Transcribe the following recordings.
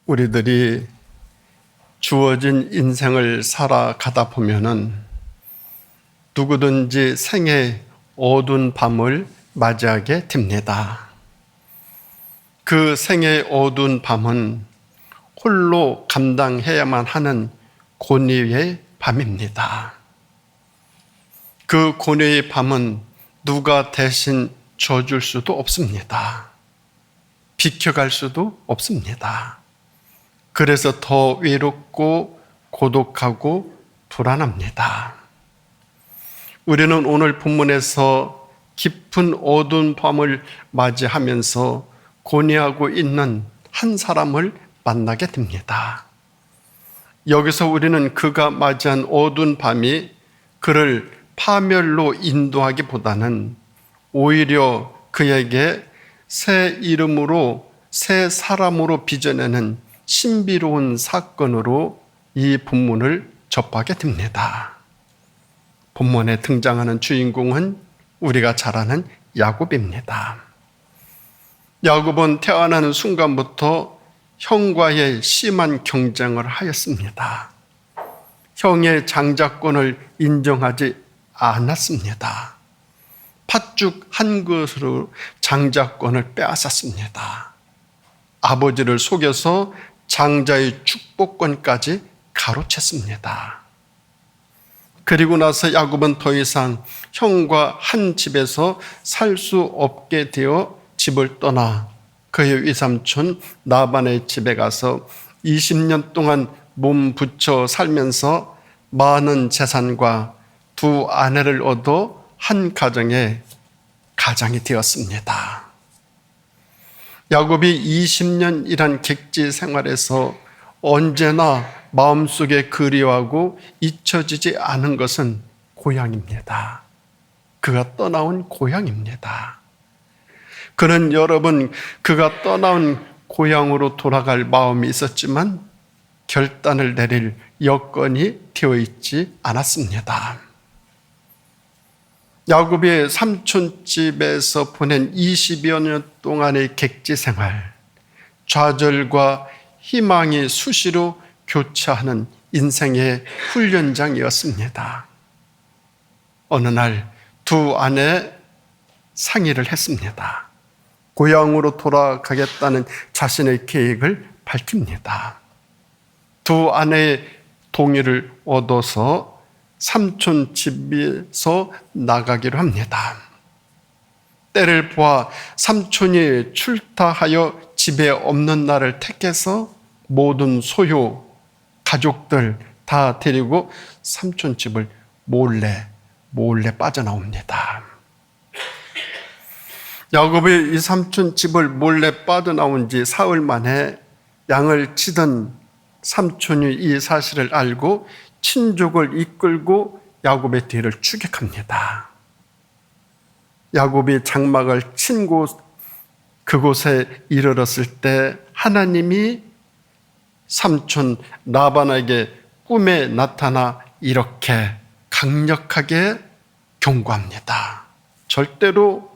우리들이 주어진 인생을 살아가다 보면은 누구든지 생의 어두운 밤을 맞이하게 됩니다. 그 생의 어두운 밤은 홀로 감당해야만 하는 고뇌의 밤입니다. 그 고뇌의 밤은 누가 대신 져줄 수도 없습니다. 비켜갈 수도 없습니다. 그래서 더 외롭고 고독하고 불안합니다. 우리는 오늘 본문에서 깊은 어두운 밤을 맞이하면서 고뇌하고 있는 한 사람을 만나게 됩니다. 여기서 우리는 그가 맞이한 어두운 밤이 그를 파멸로 인도하기보다는 오히려 그에게 새 이름으로, 새 사람으로 빚어내는 신비로운 사건으로 이 본문을 접하게 됩니다. 본문에 등장하는 주인공은 우리가 잘 아는 야곱입니다. 야곱은 태어나는 순간부터 형과의 심한 경쟁을 하였습니다. 형의 장자권을 인정하지 않았습니다. 팥죽 한 그릇으로 장자권을 빼앗았습니다. 아버지를 속여서 장자의 축복권까지 가로챘습니다. 그리고 나서 야곱은 더 이상 형과 한 집에서 살 수 없게 되어 집을 떠나 그의 외삼촌 라반의 집에 가서 20년 동안 몸 붙여 살면서 많은 재산과 두 아내를 얻어 한 가정이 되었습니다. 야곱이 20년이란 객지 생활에서 언제나 마음속에 그리워하고 잊혀지지 않은 것은 고향입니다. 그가 떠나온 고향입니다. 그는 여러분, 그가 떠나온 고향으로 돌아갈 마음이 있었지만 결단을 내릴 여건이 되어 있지 않았습니다. 야곱이 삼촌집에서 보낸 20여 년 동안의 객지 생활, 좌절과 희망이 수시로 교차하는 인생의 훈련장이었습니다. 어느 날 두 아내 상의를 했습니다. 고향으로 돌아가겠다는 자신의 계획을 밝힙니다. 두 아내의 동의를 얻어서 삼촌 집에서 나가기로 합니다. 때를 보아 삼촌이 출타하여 집에 없는 날을 택해서 모든 소유, 가족들 다 데리고 삼촌 집을 몰래 빠져나옵니다. 야곱이 이 삼촌 집을 몰래 빠져나온 지 사흘 만에 양을 치던 삼촌이 이 사실을 알고 친족을 이끌고 야곱의 뒤를 추격합니다. 야곱이 장막을 친 그곳에 이르렀을 때 하나님이 삼촌 라반에게 꿈에 나타나 이렇게 강력하게 경고합니다. 절대로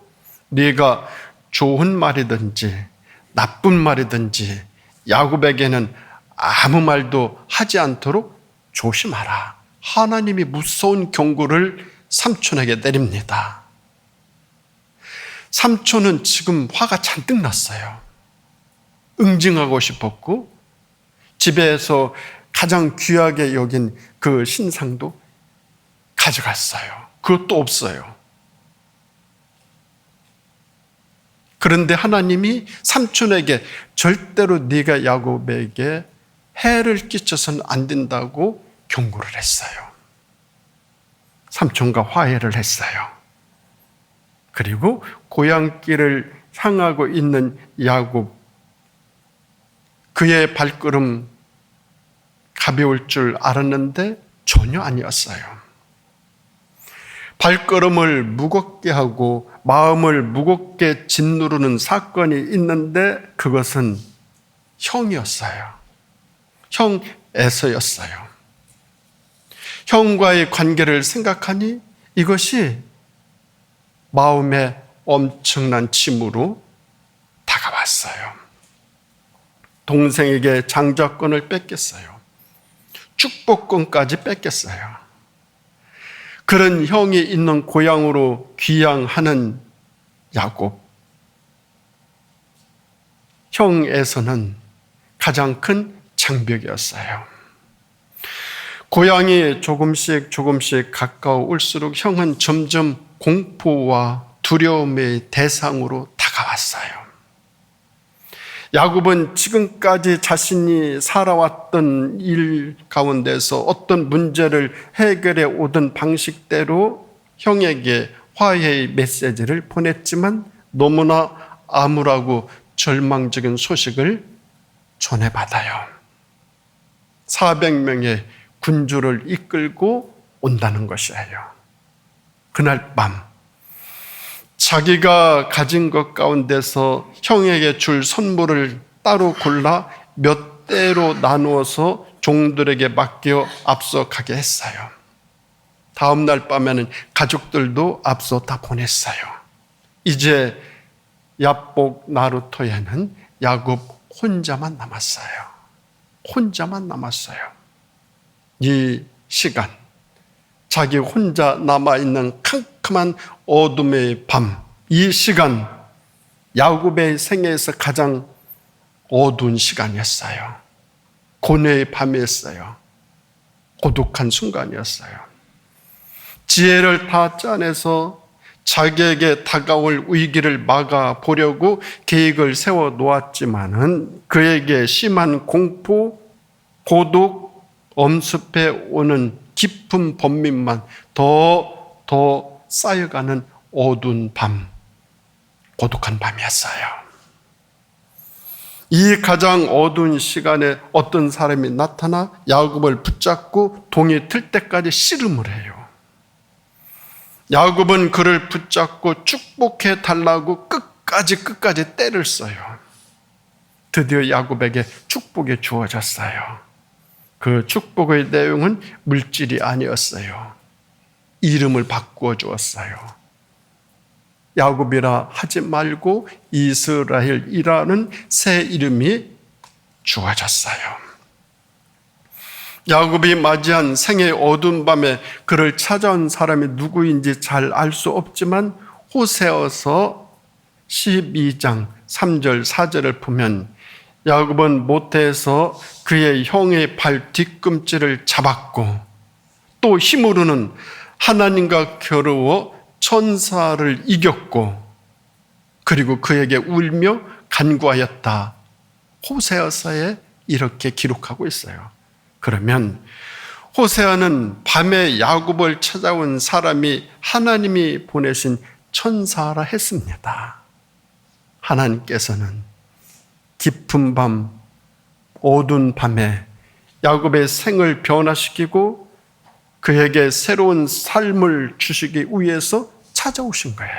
네가 좋은 말이든지 나쁜 말이든지 야곱에게는 아무 말도 하지 않도록 조심하라. 하나님이 무서운 경고를 삼촌에게 내립니다. 삼촌은 지금 화가 잔뜩 났어요. 응징하고 싶었고 집에서 가장 귀하게 여긴 그 신상도 가져갔어요. 그것도 없어요. 그런데 하나님이 삼촌에게 절대로 네가 야곱에게 해를 끼쳐서는 안 된다고 경고를 했어요. 삼촌과 화해를 했어요. 그리고 고향길을 향하고 있는 야곱, 그의 발걸음 가벼울 줄 알았는데 전혀 아니었어요. 발걸음을 무겁게 하고 마음을 무겁게 짓누르는 사건이 있는데 그것은 형이었어요. 형 에서였어요. 형과의 관계를 생각하니 이것이 마음에 엄청난 짐으로 다가왔어요. 동생에게 장자권을 뺏겼어요. 축복권까지 뺏겼어요. 그런 형이 있는 고향으로 귀향하는 야곱. 형에서는 가장 큰 장벽이었어요. 고향이 조금씩 가까워 올수록 형은 점점 공포와 두려움의 대상으로 다가왔어요. 야곱은 지금까지 자신이 살아왔던 일 가운데서 어떤 문제를 해결해 오던 방식대로 형에게 화해의 메시지를 보냈지만 너무나 암울하고 절망적인 소식을 전해받아요. 400명의 군주를 이끌고 온다는 것이에요. 그날 밤 자기가 가진 것 가운데서 형에게 줄 선물을 따로 골라 몇 대로 나누어서 종들에게 맡겨 앞서 가게 했어요. 다음 날 밤에는 가족들도 앞서 다 보냈어요. 이제 야복 나루터에는 야곱 혼자만 남았어요. 혼자만 남았어요. 이 시간, 자기 혼자 남아있는 캄캄한 어둠의 밤, 이 시간 야곱의 생애에서 가장 어두운 시간이었어요. 고뇌의 밤이었어요. 고독한 순간이었어요. 지혜를 다 짜내서 자기에게 다가올 위기를 막아보려고 계획을 세워 놓았지만은 그에게 심한 공포, 고독, 엄습해 오는 깊은 번민만 더 쌓여가는 어두운 밤, 고독한 밤이었어요. 이 가장 어두운 시간에 어떤 사람이 나타나 야곱을 붙잡고 동이 틀 때까지 씨름을 해요. 야곱은 그를 붙잡고 축복해 달라고 끝까지 때를 써요. 드디어 야곱에게 축복이 주어졌어요. 그 축복의 내용은 물질이 아니었어요. 이름을 바꾸어 주었어요. 야곱이라 하지 말고 이스라엘이라는 새 이름이 주어졌어요. 야곱이 맞이한 생의 어두운 밤에 그를 찾아온 사람이 누구인지 잘 알 수 없지만 호세아서 12장 3절 4절을 보면 야곱은 모태에서 그의 형의 발 뒤꿈치를 잡았고 또 힘으로는 하나님과 겨루어 천사를 이겼고 그리고 그에게 울며 간구하였다. 호세아서에 이렇게 기록하고 있어요. 그러면 호세아는 밤에 야곱을 찾아온 사람이 하나님이 보내신 천사라 했습니다. 하나님께서는 깊은 밤, 어두운 밤에 야곱의 생을 변화시키고 그에게 새로운 삶을 주시기 위해서 찾아오신 거예요.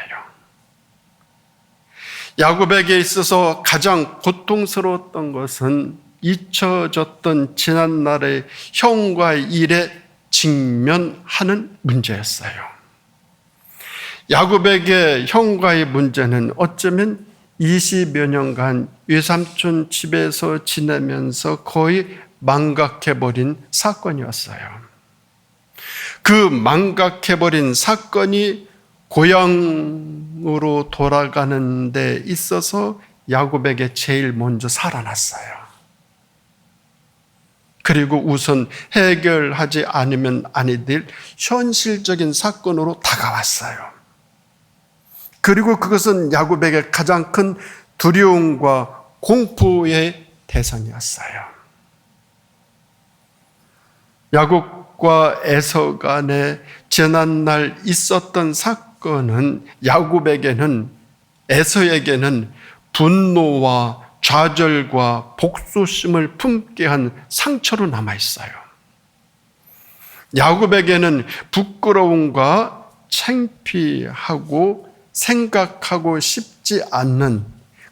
야곱에게 있어서 가장 고통스러웠던 것은 잊혀졌던 지난날의 형과의 일에 직면하는 문제였어요. 야곱에게 형과의 문제는 어쩌면 20여 년간 외삼촌 집에서 지내면서 거의 망각해버린 사건이었어요. 그 망각해버린 사건이 고향으로 돌아가는 데 있어서 야곱에게 제일 먼저 살아났어요. 그리고 우선 해결하지 않으면 아니 될 현실적인 사건으로 다가왔어요. 그리고 그것은 야곱에게 가장 큰 두려움과 공포의 대상이었어요. 야곱과 에서 간에 지난날 있었던 사건은 야곱에게는, 에서에게는 분노와 좌절과 복수심을 품게 한 상처로 남아있어요. 야곱에게는 부끄러움과 창피하고 생각하고 싶지 않는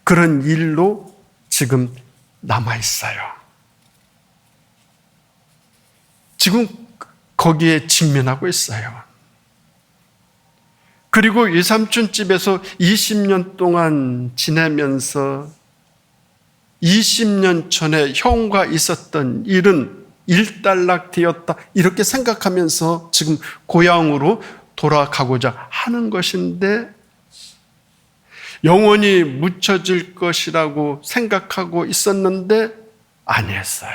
그런 일로 지금 남아있어요. 지금 거기에 직면하고 있어요. 그리고 외삼촌 집에서 20년 동안 지내면서 20년 전에 형과 있었던 일은 일단락되었다 이렇게 생각하면서 지금 고향으로 돌아가고자 하는 것인데 영원히 묻혀질 것이라고 생각하고 있었는데 아니었어요.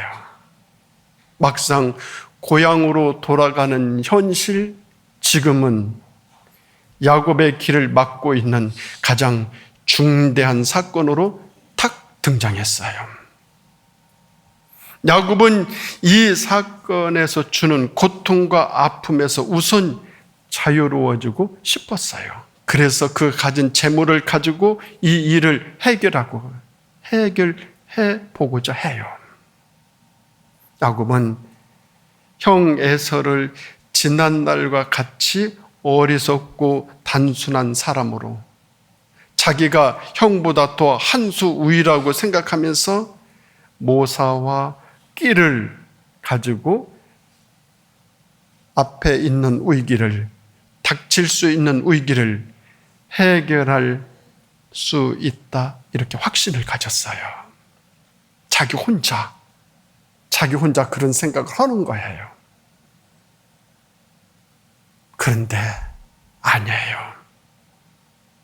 막상 고향으로 돌아가는 현실, 지금은 야곱의 길을 막고 있는 가장 중대한 사건으로 탁 등장했어요. 야곱은 이 사건에서 주는 고통과 아픔에서 우선 자유로워지고 싶었어요. 그래서 그 가진 재물을 가지고 이 일을 해결해 보고자 해요. 야곱은 형 에서를 지난날과 같이 어리석고 단순한 사람으로 자기가 형보다 더 한 수 우위라고 생각하면서 모사와 끼를 가지고 앞에 있는 위기를, 닥칠 수 있는 위기를 해결할 수 있다 이렇게 확신을 가졌어요. 자기 혼자 그런 생각을 하는 거예요. 그런데 아니에요.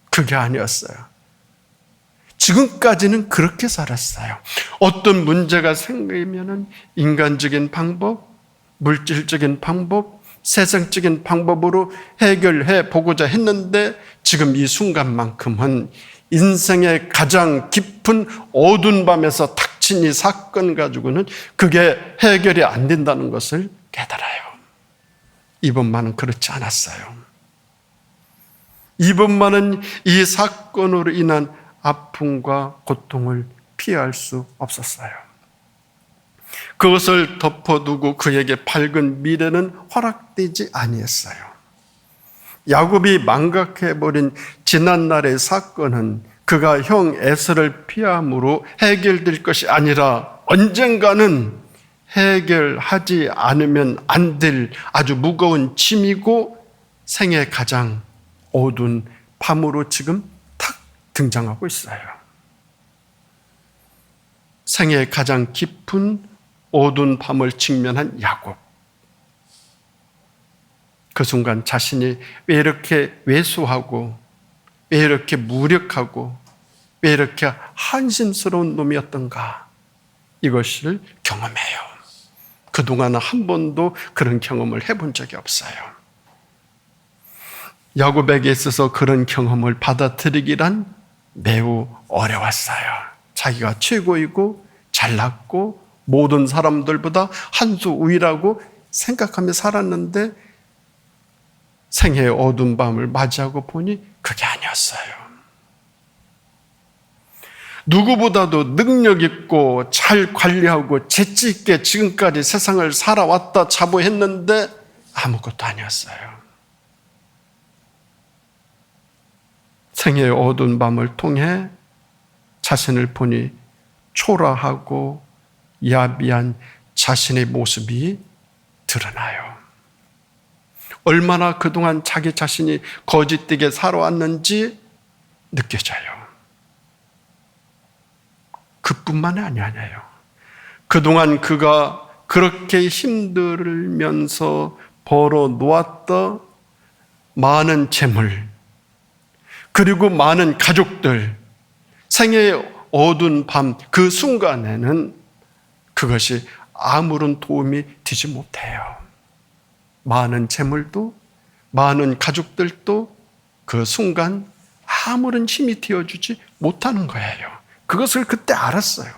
그게 아니었어요. 지금까지는 그렇게 살았어요. 어떤 문제가 생기면은 인간적인 방법, 물질적인 방법, 세상적인 방법으로 해결해 보고자 했는데 지금 이 순간만큼은 인생의 가장 깊은 어두운 밤에서 닥친 이 사건 가지고는 그게 해결이 안 된다는 것을 깨달아요. 이번만은 그렇지 않았어요. 이번만은 이 사건으로 인한 아픔과 고통을 피할 수 없었어요. 그것을 덮어두고 그에게 밝은 미래는 허락되지 아니했어요. 야곱이 망각해버린 지난날의 사건은 그가 형 에서를 피함으로 해결될 것이 아니라 언젠가는 해결하지 않으면 안 될 아주 무거운 짐이고 생애 가장 어두운 밤으로 지금 탁 등장하고 있어요. 생애 가장 깊은 어두운 밤을 직면한 야곱. 그 순간 자신이 왜 이렇게 왜소하고 왜 이렇게 무력하고 왜 이렇게 한심스러운 놈이었던가 이것을 경험해요. 그동안은 한 번도 그런 경험을 해본 적이 없어요. 야곱에게 있어서 그런 경험을 받아들이기란 매우 어려웠어요. 자기가 최고이고 잘났고 모든 사람들보다 한 수 우위라고 생각하며 살았는데 생애의 어두운 밤을 맞이하고 보니 그게 아니었어요. 누구보다도 능력 있고 잘 관리하고 재치 있게 지금까지 세상을 살아왔다 자부했는데 아무것도 아니었어요. 생애의 어두운 밤을 통해 자신을 보니 초라하고 야비한 자신의 모습이 드러나요. 얼마나 그동안 자기 자신이 거짓되게 살아왔는지 느껴져요. 그뿐만이 아니에요. 그동안 그가 그렇게 힘들면서 벌어 놓았던 많은 재물, 그리고 많은 가족들, 생애의 어두운 밤 그 순간에는 그것이 아무런 도움이 되지 못해요. 많은 재물도 많은 가족들도 그 순간 아무런 힘이 되어주지 못하는 거예요. 그것을 그때 알았어요.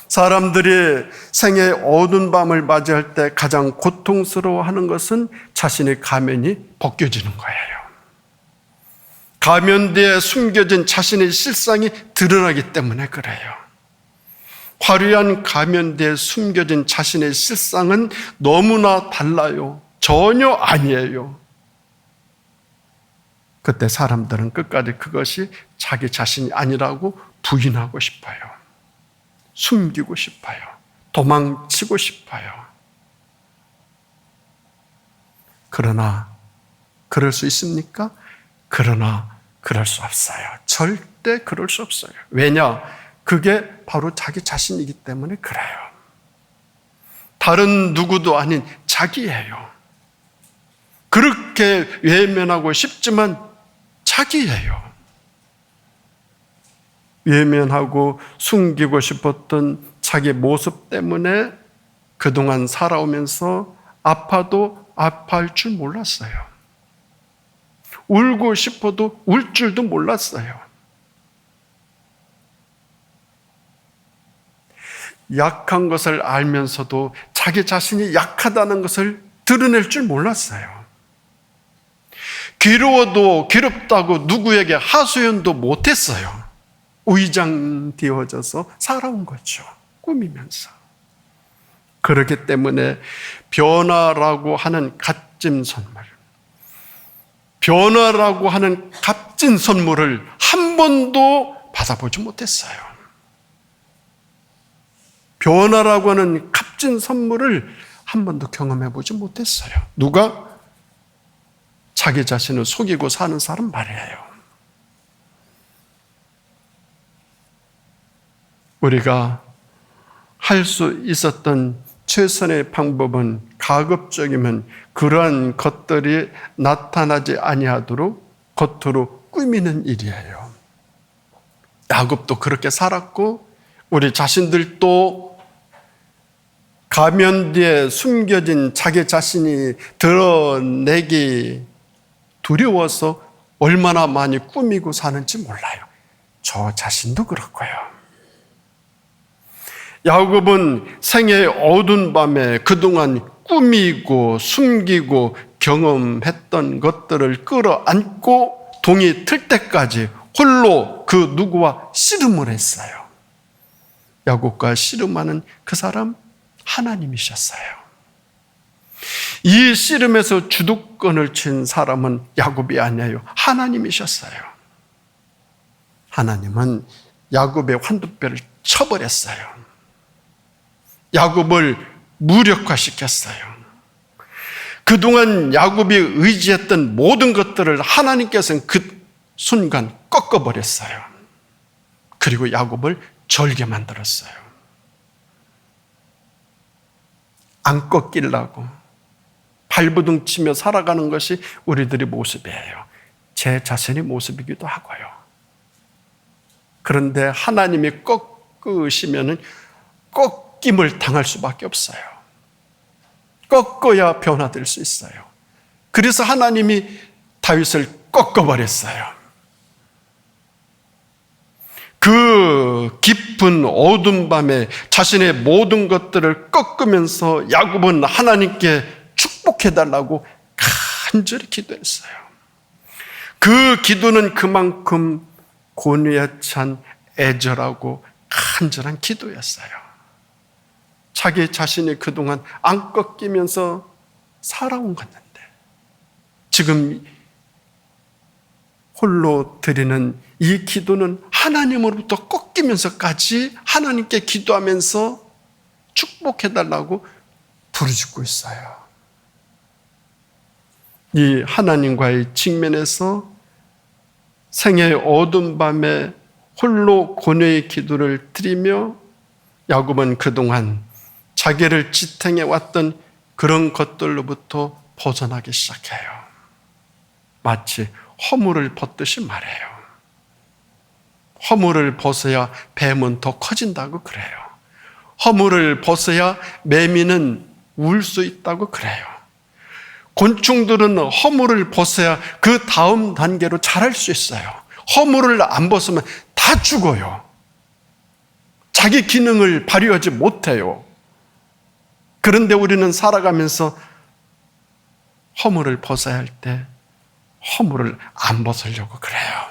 사람들이 생애의 어두운 밤을 맞이할 때 가장 고통스러워하는 것은 자신의 가면이 벗겨지는 거예요. 가면대에 숨겨진 자신의 실상이 드러나기 때문에 그래요. 화려한 가면대에 숨겨진 자신의 실상은 너무나 달라요. 전혀 아니에요. 그때 사람들은 끝까지 그것이 자기 자신이 아니라고 부인하고 싶어요. 숨기고 싶어요. 도망치고 싶어요. 그러나 그럴 수 있습니까? 그러나 그럴 수 없어요. 절대 그럴 수 없어요. 왜냐? 그게 바로 자기 자신이기 때문에 그래요. 다른 누구도 아닌 자기예요. 그렇게 외면하고 싶지만 자기예요. 외면하고 숨기고 싶었던 자기 모습 때문에 그동안 살아오면서 아파도 아파할 줄 몰랐어요. 울고 싶어도 울 줄도 몰랐어요. 약한 것을 알면서도 자기 자신이 약하다는 것을 드러낼 줄 몰랐어요. 괴로워도 괴롭다고 누구에게 하소연도 못했어요. 의장되어져서 살아온 거죠. 꾸미면서. 그렇기 때문에 변화라고 하는 값진 선물, 변화라고 하는 값진 선물을 한 번도 받아보지 못했어요. 변화라고 하는 값진 선물을 한 번도 경험해보지 못했어요. 누가? 자기 자신을 속이고 사는 사람 말이에요. 우리가 할 수 있었던 최선의 방법은 가급적이면 그러한 것들이 나타나지 아니하도록 겉으로 꾸미는 일이에요. 야곱도 그렇게 살았고 우리 자신들도 가면 뒤에 숨겨진 자기 자신이 드러내기 두려워서 얼마나 많이 꾸미고 사는지 몰라요. 저 자신도 그렇고요. 야곱은 생애의 어두운 밤에 그동안 꾸미고 숨기고 경험했던 것들을 끌어안고 동이 틀 때까지 홀로 그 누구와 씨름을 했어요. 야곱과 씨름하는 그 사람 하나님이셨어요. 이 씨름에서 주도권을 쥔 사람은 야곱이 아니에요. 하나님이셨어요. 하나님은 야곱의 환두뼈를 쳐버렸어요. 야곱을 무력화시켰어요. 그동안 야곱이 의지했던 모든 것들을 하나님께서는 그 순간 꺾어버렸어요. 그리고 야곱을 절게 만들었어요. 안 꺾이려고 발버둥 치며 살아가는 것이 우리들의 모습이에요. 제 자신의 모습이기도 하고요. 그런데 하나님이 꺾으시면은 꺾임을 당할 수밖에 없어요. 꺾어야 변화될 수 있어요. 그래서 하나님이 다윗을 꺾어버렸어요. 그 깊은 어두운 밤에 자신의 모든 것들을 꺾으면서 야곱은 하나님께 축복해달라고 간절히 기도했어요. 그 기도는 그만큼 고뇌에 찬 애절하고 간절한 기도였어요. 자기 자신이 그동안 안 꺾이면서 살아온 건데 지금 홀로 드리는 이 기도는 하나님으로부터 꺾이면서까지 하나님께 기도하면서 축복해달라고 부르짖고 있어요. 이 하나님과의 직면에서 생애의 어두운 밤에 홀로 고뇌의 기도를 드리며 야곱은 그동안 자기를 지탱해 왔던 그런 것들로부터 벗어나기 시작해요. 마치 허물을 벗듯이 말해요. 허물을 벗어야 뱀은 더 커진다고 그래요. 허물을 벗어야 매미는 울 수 있다고 그래요. 곤충들은 허물을 벗어야 그 다음 단계로 자랄 수 있어요. 허물을 안 벗으면 다 죽어요. 자기 기능을 발휘하지 못해요. 그런데 우리는 살아가면서 허물을 벗어야 할 때 허물을 안 벗으려고 그래요.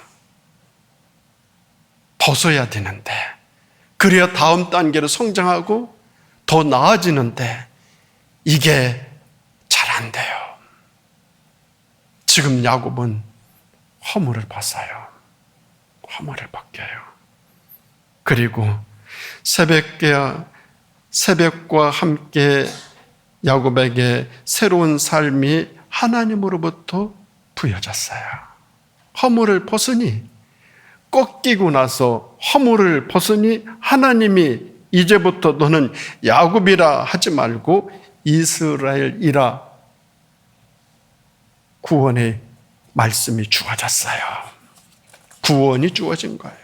벗어야 되는데, 그래야 다음 단계로 성장하고 더 나아지는데 이게 잘 안 돼요. 지금 야곱은 허물을 벗어요. 허물을 벗겨요. 그리고 새벽과 함께 야곱에게 새로운 삶이 하나님으로부터 부여졌어요. 허물을 벗으니 꺾이고 나서 허물을 벗으니 하나님이 이제부터 너는 야곱이라 하지 말고 이스라엘이라 구원의 말씀이 주어졌어요. 구원이 주어진 거예요.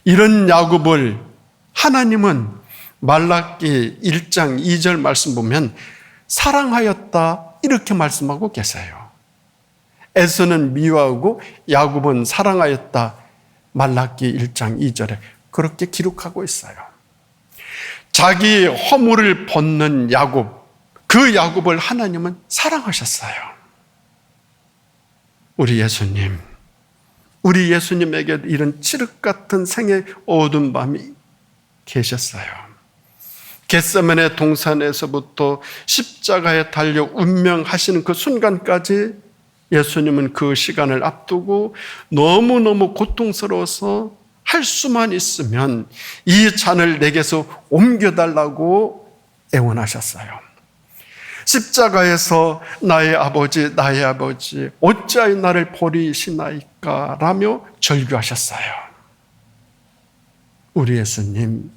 이런 야곱을 하나님은 말라기 1장 2절 말씀 보면 사랑하였다 이렇게 말씀하고 계세요. 에서는 미워하고 야곱은 사랑하였다. 말라기 1장 2절에 그렇게 기록하고 있어요. 자기 허물을 벗는 야곱, 그 야곱을 하나님은 사랑하셨어요. 우리 예수님에게 이런 칠흑 같은 생의 어두운 밤이 계셨어요. 겟세마네 동산에서부터 십자가에 달려 운명하시는 그 순간까지 예수님은 그 시간을 앞두고 너무너무 고통스러워서 할 수만 있으면 이 잔을 내게서 옮겨달라고 애원하셨어요. 십자가에서 나의 아버지 어찌하여 나를 버리시나이까 라며 절규하셨어요. 우리 예수님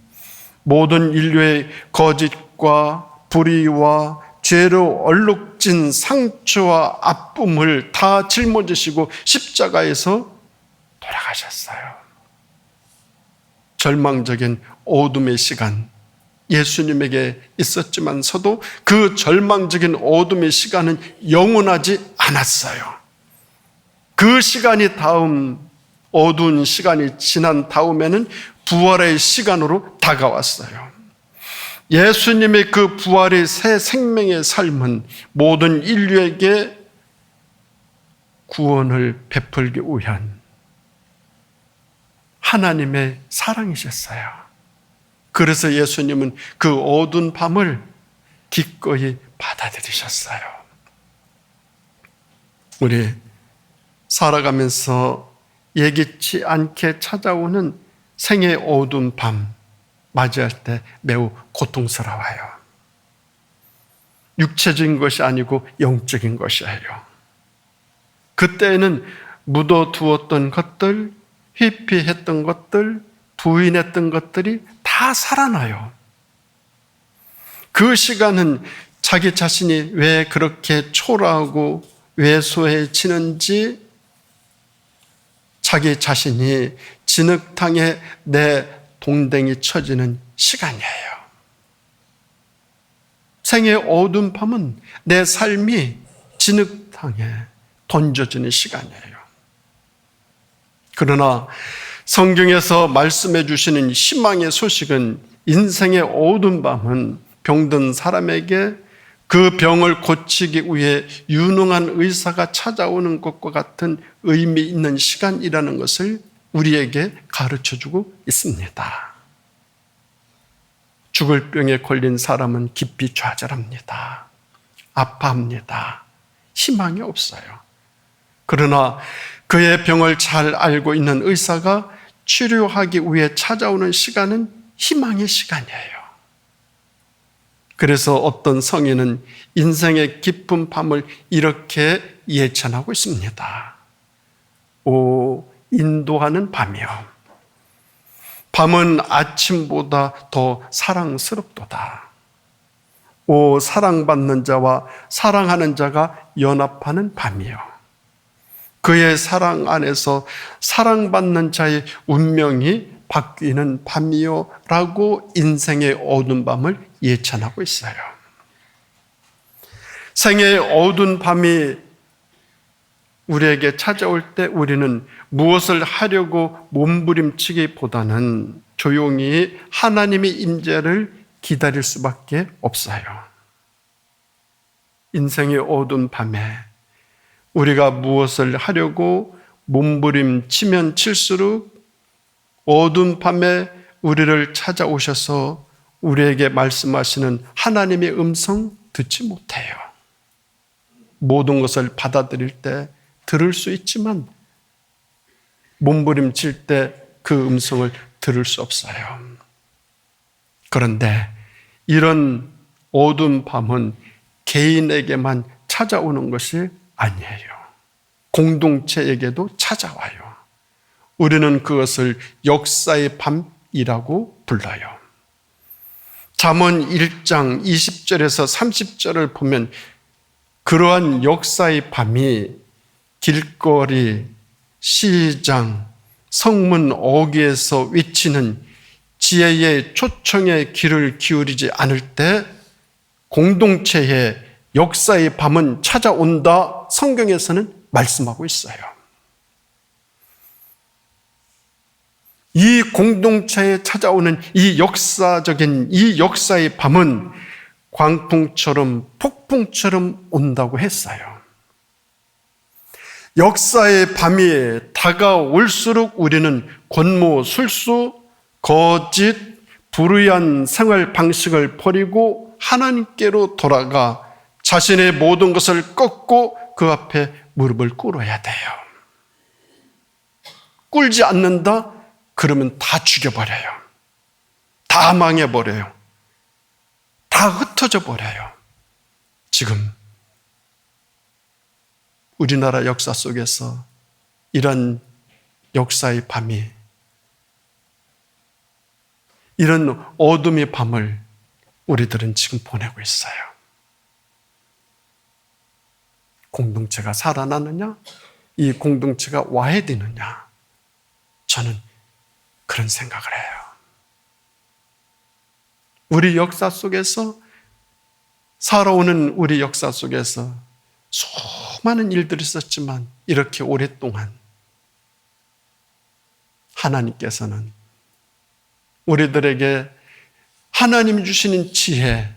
모든 인류의 거짓과 불의와 죄로 얼룩진 상처와 아픔을 다 짊어지시고 십자가에서 돌아가셨어요. 절망적인 어둠의 시간 예수님에게 있었지만서도 그 절망적인 어둠의 시간은 영원하지 않았어요. 그 시간이 다음 어두운 시간이 지난 다음에는 부활의 시간으로 다가왔어요. 예수님의 그 부활의 새 생명의 삶은 모든 인류에게 구원을 베풀기 위한 하나님의 사랑이셨어요. 그래서 예수님은 그 어두운 밤을 기꺼이 받아들이셨어요. 우리 살아가면서 예기치 않게 찾아오는 생의 어두운 밤 맞이할 때 매우 고통스러워요. 육체적인 것이 아니고 영적인 것이에요. 그때에는 묻어두었던 것들, 회피했던 것들, 부인했던 것들이 다 살아나요. 그 시간은 자기 자신이 왜 그렇게 초라하고 왜소해지는지 자기 자신이 진흙탕에 내 동댕이 쳐지는 시간이에요. 생의 어두운 밤은 내 삶이 진흙탕에 던져지는 시간이에요. 그러나 성경에서 말씀해 주시는 희망의 소식은 인생의 어두운 밤은 병든 사람에게 그 병을 고치기 위해 유능한 의사가 찾아오는 것과 같은 의미 있는 시간이라는 것을 우리에게 가르쳐주고 있습니다. 죽을 병에 걸린 사람은 깊이 좌절합니다. 아파합니다. 희망이 없어요. 그러나 그의 병을 잘 알고 있는 의사가 치료하기 위해 찾아오는 시간은 희망의 시간이에요. 그래서 어떤 성인은 인생의 깊은 밤을 이렇게 예찬하고 있습니다. 오 인도하는 밤이요. 밤은 아침보다 더 사랑스럽도다. 오 사랑받는 자와 사랑하는 자가 연합하는 밤이요. 그의 사랑 안에서 사랑받는 자의 운명이 바뀌는 밤이요 라고 인생의 어두운 밤을 예찬하고 있어요. 생의 어두운 밤이 우리에게 찾아올 때 우리는 무엇을 하려고 몸부림치기보다는 조용히 하나님의 임재를 기다릴 수밖에 없어요. 인생의 어두운 밤에 우리가 무엇을 하려고 몸부림치면 칠수록 어두운 밤에 우리를 찾아오셔서 우리에게 말씀하시는 하나님의 음성 듣지 못해요. 모든 것을 받아들일 때 들을 수 있지만 몸부림칠 때 그 음성을 들을 수 없어요. 그런데 이런 어두운 밤은 개인에게만 찾아오는 것이 아니에요. 공동체에게도 찾아와요. 우리는 그것을 역사의 밤이라고 불러요. 잠언 1장 20절에서 30절을 보면 그러한 역사의 밤이 길거리, 시장, 성문 어귀에서 외치는 지혜의 초청에 귀를 기울이지 않을 때 공동체의 역사의 밤은 찾아온다. 성경에서는 말씀하고 있어요. 이 공동체에 찾아오는 이 역사적인 이 역사의 밤은 광풍처럼 폭풍처럼 온다고 했어요. 역사의 밤이 다가올수록 우리는 권모술수, 거짓, 불의한 생활 방식을 버리고 하나님께로 돌아가 자신의 모든 것을 꺾고 그 앞에 무릎을 꿇어야 돼요. 꿇지 않는다? 그러면 다 죽여버려요. 다 망해버려요. 다 흩어져 버려요. 지금 우리나라 역사 속에서 이런 역사의 밤이, 이런 어둠의 밤을 우리들은 지금 보내고 있어요. 공동체가 살아나느냐? 이 공동체가 와해되느냐? 저는 그런 생각을 해요. 우리 역사 속에서, 살아오는 우리 역사 속에서 수많은 일들이 있었지만 이렇게 오랫동안 하나님께서는 우리들에게 하나님이 주시는 지혜의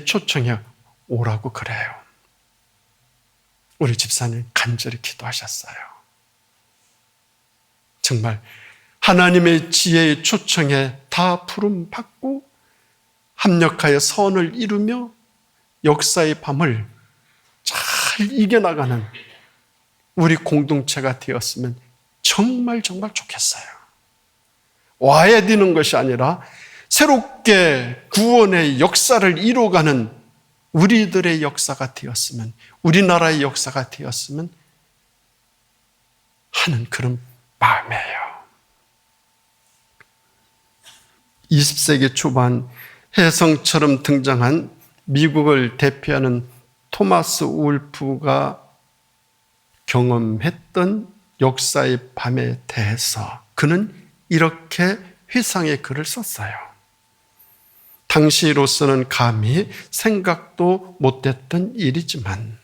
초청에 오라고 그래요. 우리 집사님 간절히 기도하셨어요. 정말 하나님의 지혜의 초청에 다 부름받고 합력하여 선을 이루며 역사의 밤을 잘 이겨나가는 우리 공동체가 되었으면 정말 좋겠어요. 와야 되는 것이 아니라 새롭게 구원의 역사를 이루어가는 우리들의 역사가 되었으면, 우리나라의 역사가 되었으면 하는 그런 마음이에요. 20세기 초반 혜성처럼 등장한 미국을 대표하는 토마스 울프가 경험했던 역사의 밤에 대해서 그는 이렇게 회상의 글을 썼어요. 당시로서는 감히 생각도 못했던 일이지만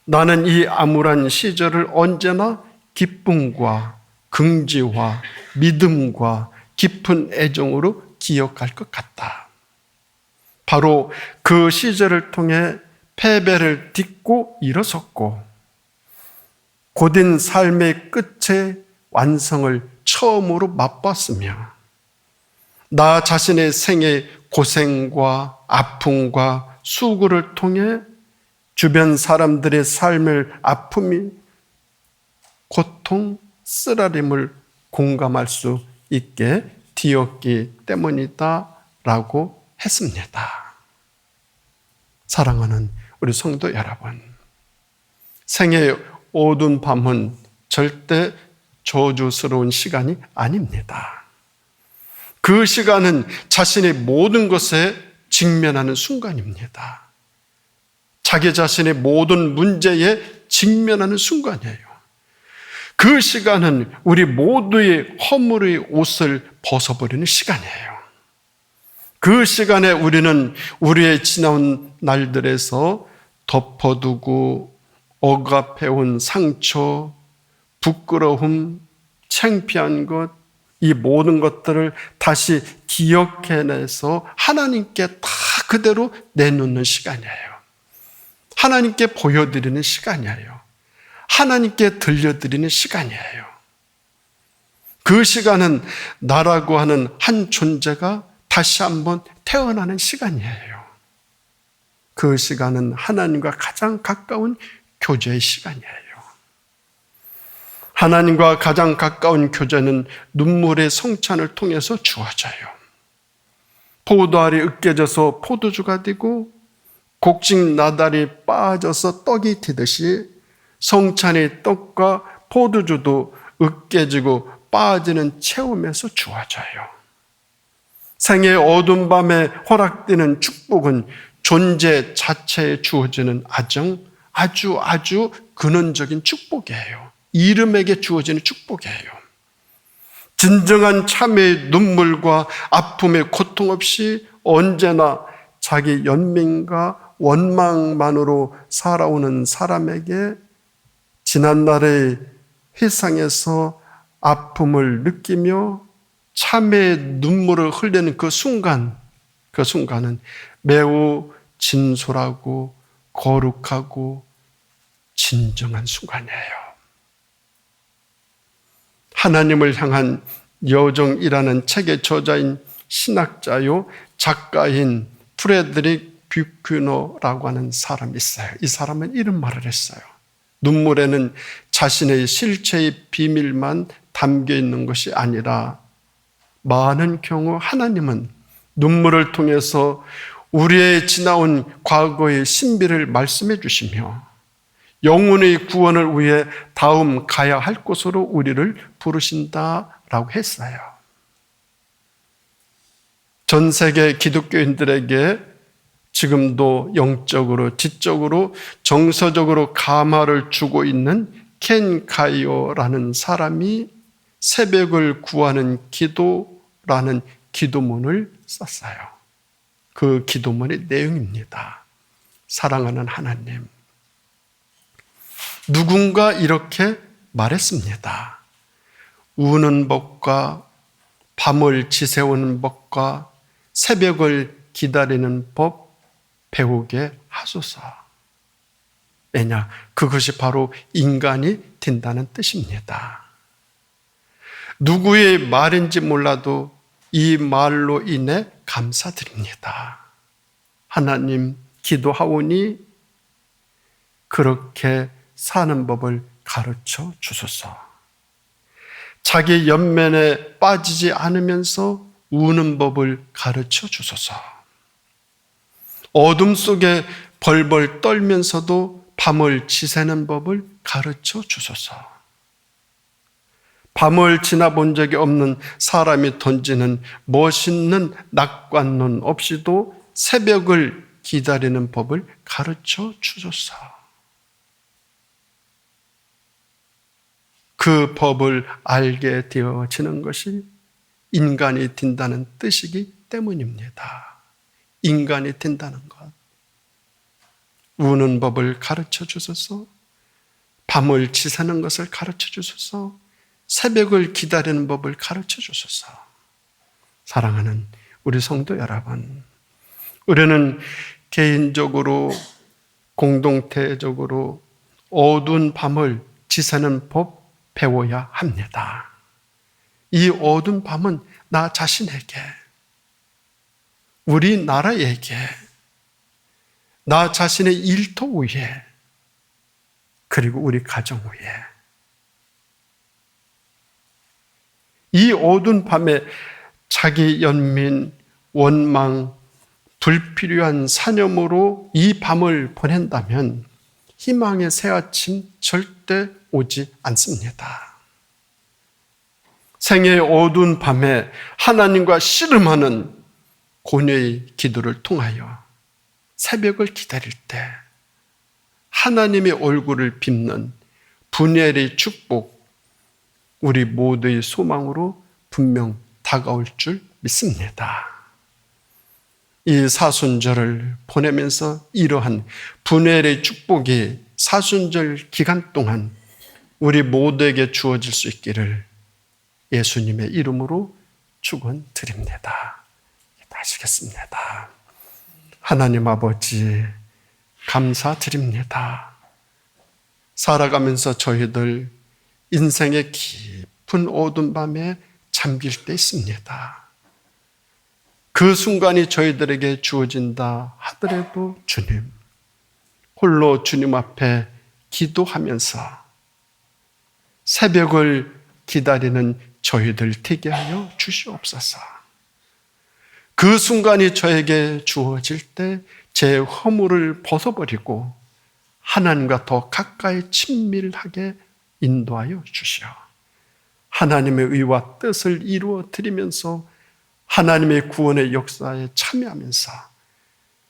나는 이 암울한 시절을 언제나 기쁨과 긍지와 믿음과 깊은 애정으로 기억할 것 같다. 바로 그 시절을 통해 패배를 딛고 일어섰고 고된 삶의 끝에 완성을 처음으로 맛봤으며 나 자신의 생의 고생과 아픔과 수고를 통해 주변 사람들의 삶의 아픔이 고통, 쓰라림을 공감할 수 있게 되었기 때문이다 라고 했습니다. 사랑하는 우리 성도 여러분, 생의 어두운 밤은 절대 저주스러운 시간이 아닙니다. 그 시간은 자신의 모든 것에 직면하는 순간입니다. 자기 자신의 모든 문제에 직면하는 순간이에요. 그 시간은 우리 모두의 허물의 옷을 벗어버리는 시간이에요. 그 시간에 우리는 우리의 지나온 날들에서 덮어두고 억압해온 상처, 부끄러움, 창피한 것, 이 모든 것들을 다시 기억해내서 하나님께 다 그대로 내놓는 시간이에요. 하나님께 보여드리는 시간이에요. 하나님께 들려드리는 시간이에요. 그 시간은 나라고 하는 한 존재가 다시 한번 태어나는 시간이에요. 그 시간은 하나님과 가장 가까운 교제의 시간이에요. 하나님과 가장 가까운 교제는 눈물의 성찬을 통해서 주어져요. 포도알이 으깨져서 포도주가 되고 곡식 나달이 빠져서 떡이 되듯이 성찬의 떡과 포도주도 으깨지고 빠지는 체험에서 주어져요. 생애의 어두운 밤에 허락되는 축복은 존재 자체에 주어지는 아주 근원적인 축복이에요. 이름에게 주어지는 축복이에요. 진정한 참회의 눈물과 아픔의 고통 없이 언제나 자기 연민과 원망만으로 살아오는 사람에게 지난날의 회상에서 아픔을 느끼며 참회의 눈물을 흘리는 그 순간은 매우 진솔하고 거룩하고 진정한 순간이에요. 하나님을 향한 여정이라는 책의 저자인 신학자요 작가인 프레드릭 뷰큐너라고 하는 사람이 있어요. 이 사람은 이런 말을 했어요. 눈물에는 자신의 실체의 비밀만 담겨 있는 것이 아니라 많은 경우 하나님은 눈물을 통해서 우리의 지나온 과거의 신비를 말씀해 주시며 영혼의 구원을 위해 다음 가야 할 곳으로 우리를 부르신다라고 했어요. 전 세계 기독교인들에게 지금도 영적으로, 지적으로, 정서적으로 감화를 주고 있는 켄 가이어라는 사람이 새벽을 구하는 기도라는 기도문을 썼어요. 그 기도문의 내용입니다. 사랑하는 하나님, 누군가 이렇게 말했습니다. 우는 법과 밤을 지새우는 법과 새벽을 기다리는 법 배우게 하소서. 왜냐? 그것이 바로 인간이 된다는 뜻입니다. 누구의 말인지 몰라도 이 말로 인해 감사드립니다. 하나님, 기도하오니 그렇게 사는 법을 가르쳐 주소서. 자기 연면에 빠지지 않으면서 우는 법을 가르쳐 주소서. 어둠 속에 벌벌 떨면서도 밤을 지새는 법을 가르쳐 주소서. 밤을 지나본 적이 없는 사람이 던지는 멋있는 낙관론 없이도 새벽을 기다리는 법을 가르쳐 주소서. 그 법을 알게 되어지는 것이 인간이 된다는 뜻이기 때문입니다. 인간이 된다는 것. 우는 법을 가르쳐 주소서. 밤을 지새는 것을 가르쳐 주소서. 새벽을 기다리는 법을 가르쳐 주소서. 사랑하는 우리 성도 여러분, 우리는 개인적으로, 공동체적으로 어두운 밤을 지새는 법 배워야 합니다. 이 어두운 밤은 나 자신에게, 우리 나라에게, 나 자신의 일터 위에, 그리고 우리 가정 위에, 이 어두운 밤에 자기 연민, 원망, 불필요한 사념으로 이 밤을 보낸다면 희망의 새아침 절대 오지 않습니다. 생애의 어두운 밤에 하나님과 씨름하는 고뇌의 기도를 통하여 새벽을 기다릴 때 하나님의 얼굴을 뵙는 분열의 축복, 우리 모두의 소망으로 분명 다가올 줄 믿습니다. 이 사순절을 보내면서 이러한 분열의 축복이 사순절 기간 동안 우리 모두에게 주어질 수 있기를 예수님의 이름으로 축원드립니다. 기도하시겠습니다. 하나님 아버지, 감사드립니다. 살아가면서 저희들 인생의 깊은 어두운 밤에 잠길 때 있습니다. 그 순간이 저희들에게 주어진다 하더라도 주님, 홀로 주님 앞에 기도하면서 새벽을 기다리는 저희들 되게 하여 주시옵소서. 그 순간이 저에게 주어질 때 제 허물을 벗어버리고 하나님과 더 가까이 친밀하게 인도하여 주시오. 하나님의 의와 뜻을 이루어 드리면서 하나님의 구원의 역사에 참여하면서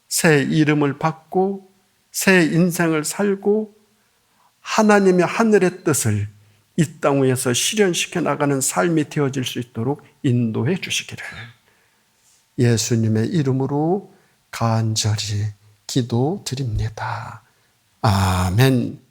새 이름을 받고 새 인생을 살고 하나님의 하늘의 뜻을 이 땅 위에서 실현시켜 나가는 삶이 되어질 수 있도록 인도해 주시기를 예수님의 이름으로 간절히 기도드립니다. 아멘.